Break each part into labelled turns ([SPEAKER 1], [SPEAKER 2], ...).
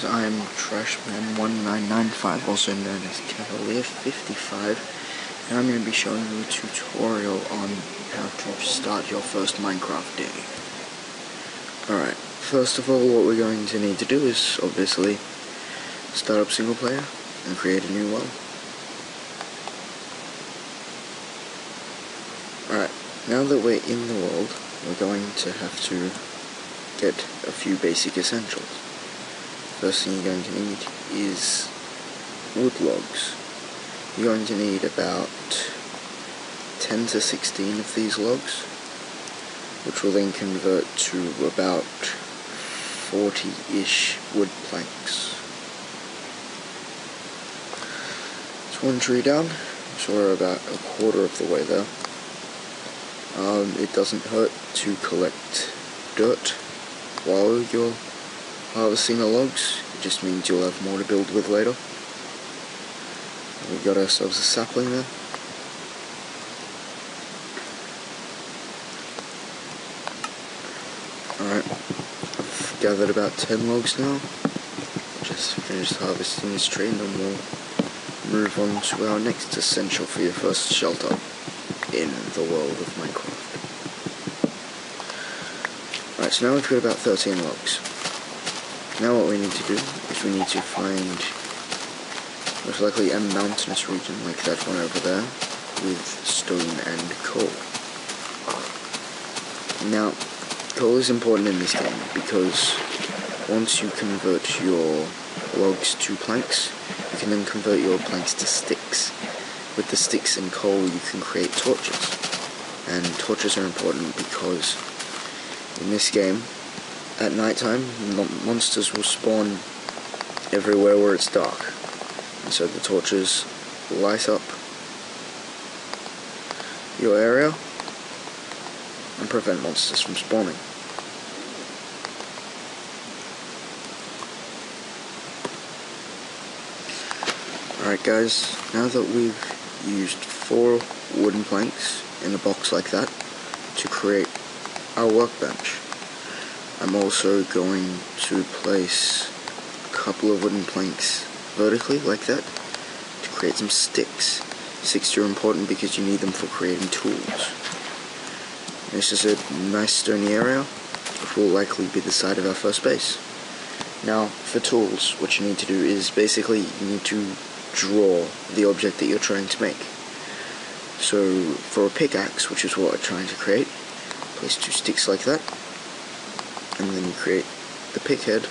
[SPEAKER 1] guys, I'm Trashman1995, also known as Cavalier55, and I'm going to be showing you a tutorial on how to start your first Minecraft day. Alright, first of all, what we're going to need to do is, obviously, start up single player and create a new world. Alright, now that we're in the world, we're going to have to get a few basic essentials. First thing you're going to need is wood logs. You're going to need about 10 to 16 of these logs, which will then convert to about 40-ish wood planks. It's one tree down, so we're about a quarter of the way there. It doesn't hurt to collect dirt while you're harvesting the logs. It just means you'll have more to build with later. We've got ourselves a sapling there. Alright, I've gathered about 10 logs now. Just finished harvesting this tree and then we'll move on to our next essential for your first shelter in the world of Minecraft. Alright, so now we've got about 13 logs. Now what we need to do is we need to find most likely a mountainous region like that one over there with stone and coal. Now, coal is important in this game because once you convert your logs to planks, you can then convert your planks to sticks. With the sticks and coal you can create torches, and torches are important because in this game at night time monsters will spawn everywhere where it's dark, and so the torches light up your area and prevent monsters from spawning. Alright guys, now that we've used 4 wooden planks in a box like that to create our workbench, I'm also going to place a couple of wooden planks vertically like that to create some sticks. Sticks are important because you need them for creating tools. This is a nice stony area, which will likely be the side of our first base. Now, for tools, what you need to do is basically you need to draw the object that you're trying to make. So, for a pickaxe, which is what I'm trying to create, place 2 sticks like that, and then you create the pick head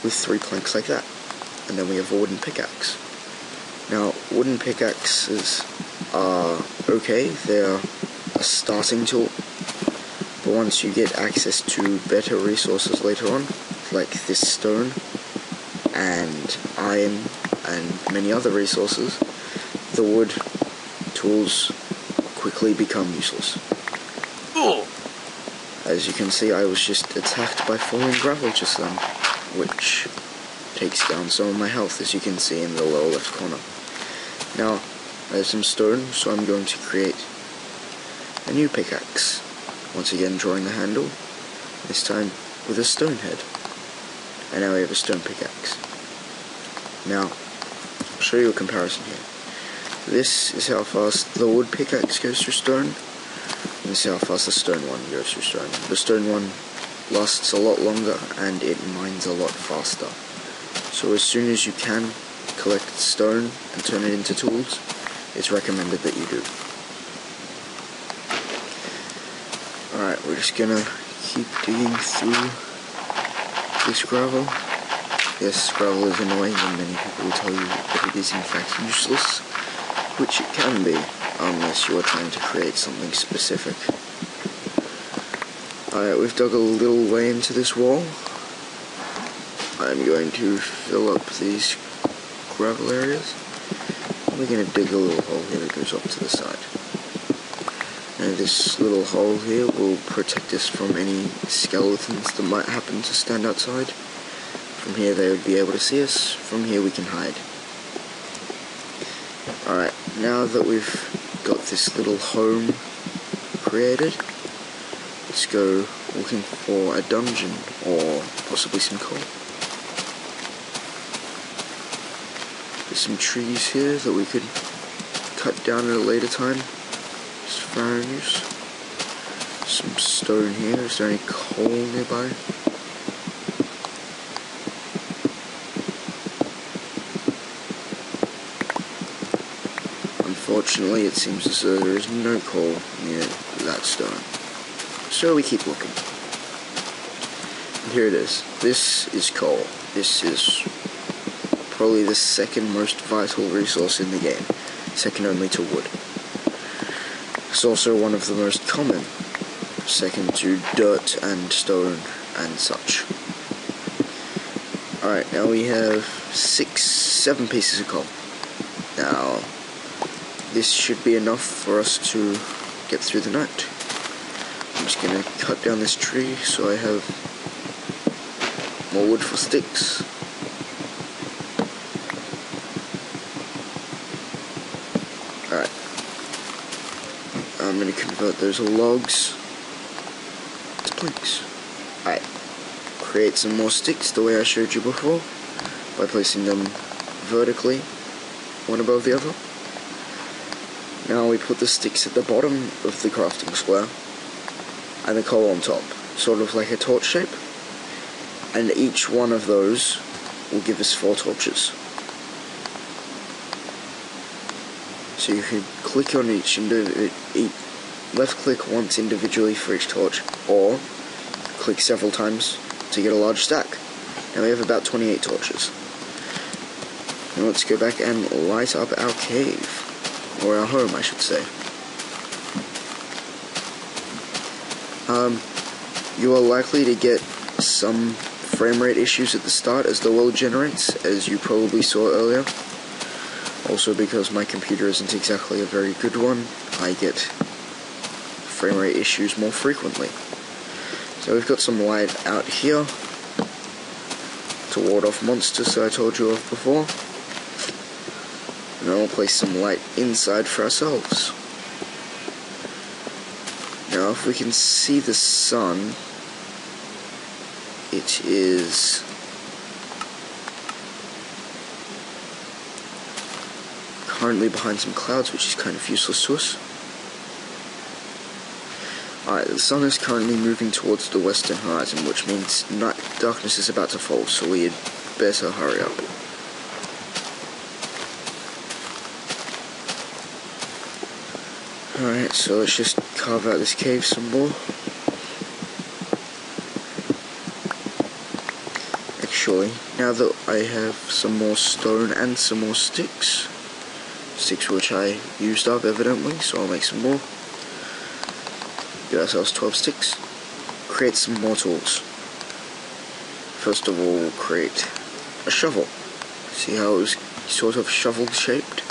[SPEAKER 1] with 3 planks like that, and then we have a wooden pickaxe. Now, wooden pickaxes are okay, they're a starting tool, but once you get access to better resources later on, like this stone and iron and many other resources, the wood tools quickly become useless. As you can see, I was just attacked by falling gravel just then, which takes down some of my health, as you can see in the lower left corner. Now, I have some stone, so I'm going to create a new pickaxe. Once again, drawing the handle, this time with a stone head. And now we have a stone pickaxe. Now, I'll show you a comparison here. This is how fast the wood pickaxe goes through stone, and this is how fast the stone one goes through stone. The stone one lasts a lot longer and it mines a lot faster. So as soon as you can collect stone and turn it into tools, it's recommended that you do. Alright, we're just gonna keep digging through this gravel. Yes, gravel is annoying and many people will tell you that it is in fact useless, which it can be, unless you are trying to create something specific. Alright, we've dug a little way into this wall. I'm going to fill up these gravel areas. We're going to dig a little hole here that goes up to the side. Now this little hole here will protect us from any skeletons that might happen to stand outside. From here they would be able to see us, from here we can hide. Alright, now that we've got this little home created, let's go looking for a dungeon or possibly some coal. There's some trees here that we could cut down at a later time, just for our own use. Some stone here. Is there any coal nearby? Unfortunately, it seems as though there is no coal near that stone. So we keep looking. And here it is. This is coal. This is probably the second most vital resource in the game, second only to wood. It's also one of the most common, second to dirt and stone and such. Alright, now we have 7 pieces of coal. Now, this should be enough for us to get through the night. I'm just gonna cut down this tree so I have more wood for sticks. Alright. I'm gonna convert those logs to planks. Alright. Create some more sticks the way I showed you before by placing them vertically, one above the other. Now we put the sticks at the bottom of the crafting square and the coal on top, sort of like a torch shape, and each one of those will give us 4 torches. So you can click on left click once individually for each torch, or click several times to get a large stack. Now we have about 28 torches. Now let's go back and light up our cave. Or our home, I should say. You are likely to get some frame rate issues at the start as the world generates, as you probably saw earlier. Also because my computer isn't exactly a very good one, I get frame rate issues more frequently. So we've got some light out here to ward off monsters that I told you of before. And then we'll place some light inside for ourselves. Now if we can see the sun, it is currently behind some clouds, which is kind of useless to us. Alright, the sun is currently moving towards the western horizon, which means darkness is about to fall, so we had better hurry up. Alright, so let's just carve out this cave some more. Actually, now that I have some more stone and some more sticks which I used up evidently, so I'll make some more. Get ourselves 12 sticks. Create some more tools. First of all, we'll create a shovel. See how it was sort of shovel shaped?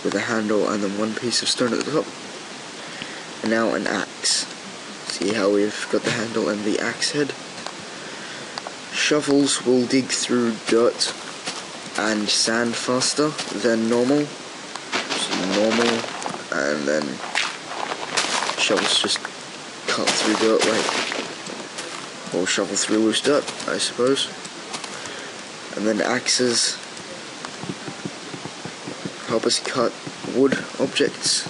[SPEAKER 1] With a handle and then one piece of stone at the top. And now an axe. See how we've got the handle and the axe head? Shovels will dig through dirt and sand faster than normal. So normal, and then shovels just cut through dirt like, or shovel through loose dirt, I suppose. And then axes help us cut wood objects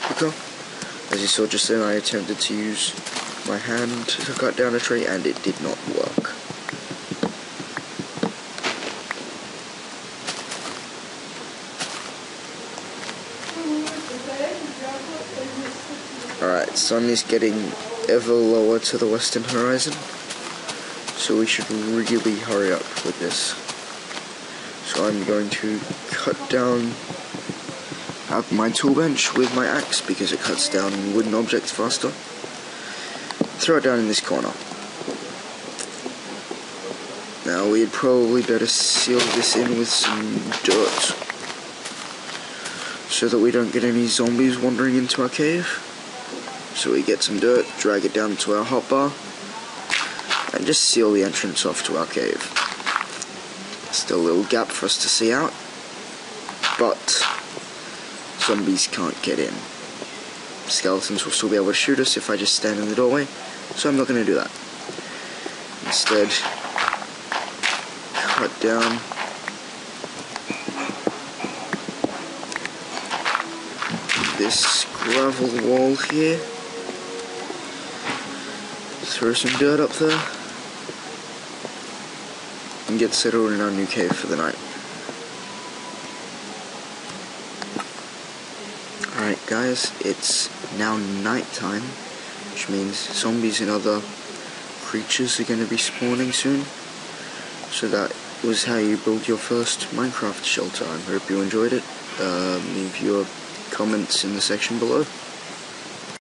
[SPEAKER 1] quicker. As you saw just then, I attempted to use my hand to cut down a tree and it did not work. Alright, sun is getting ever lower to the western horizon, so we should really hurry up with this. So I'm going to cut down my tool bench with my axe because it cuts down wooden objects faster. Throw it down in this corner. Now we'd probably better seal this in with some dirt so that we don't get any zombies wandering into our cave. So we get some dirt, drag it down to our hotbar, and just seal the entrance off to our cave. Still a little gap for us to see out, but zombies can't get in. Skeletons will still be able to shoot us if I just stand in the doorway, So I'm not going to do that. Instead, cut down this gravel wall here. Throw some dirt up there. And get settled in our new cave for the night. Alright guys, it's now night time, which means zombies and other creatures are going to be spawning soon. So that was how you build your first Minecraft shelter. I hope you enjoyed it. Leave your comments in the section below.